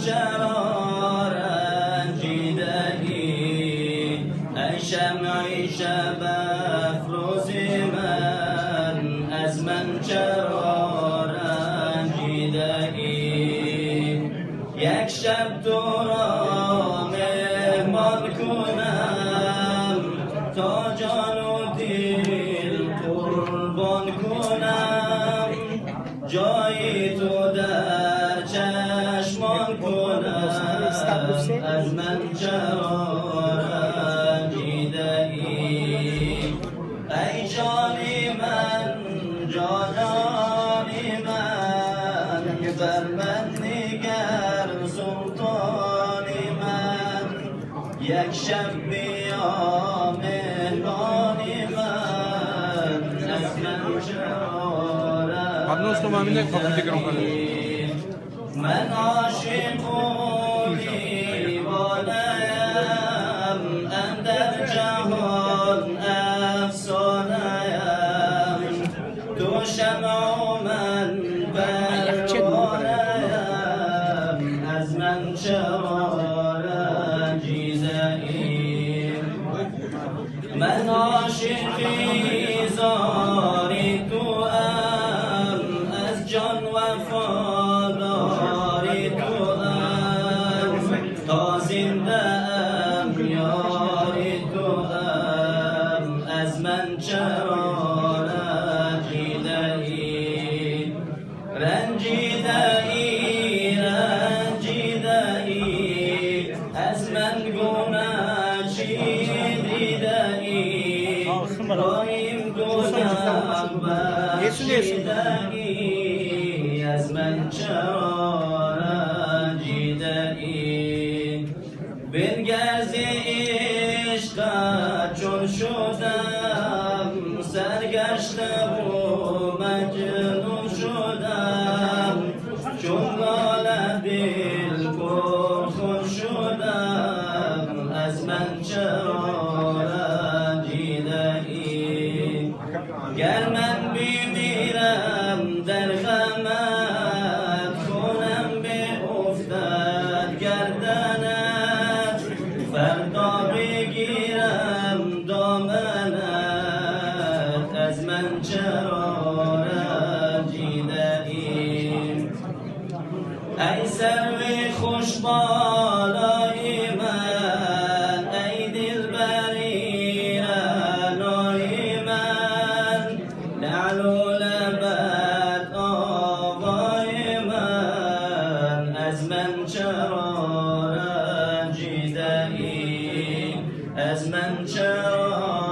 چرا رنجیده ای ای شمعی شب افروز من از من چرا رنجیده ای یک شب تو را مهمان کنم تا جان و دل قربان کنم جایی تو در چشمان کنم از من چرا رنجیده ای ای جانی من جانانی من بر من نگر سلطانی من یک شب بیا مهمانی من از من چرا من عاشق و دیوانه‌ام اندر جهان افسانه‌ام تو شمع و من پروانه‌ام از من چرا رنجیده ای من عاشقی زاری تو ام از جان وفاداری تو ام تا زنده ام یاری تو ام از من چرا رنجیده ای رنجیده ای رنجیده ای از من گناه چی دیده ای رایم گناه بخشیده ای از من چرا رنجیده ای بنگرز عشقت چون شدم سرگشته و مجنون شدم چون لاله دل پرخون شدم از من چرا رنجیده ای گر من بمیرم در غمت خونم به افتد گردنت فردا بگیرم دامنت از من چرا رنجیده ای ای سرو خوش بالای من ای دلبری رعنای من لعل و لبت آوای من از من چرا رنجیده ای از من چرا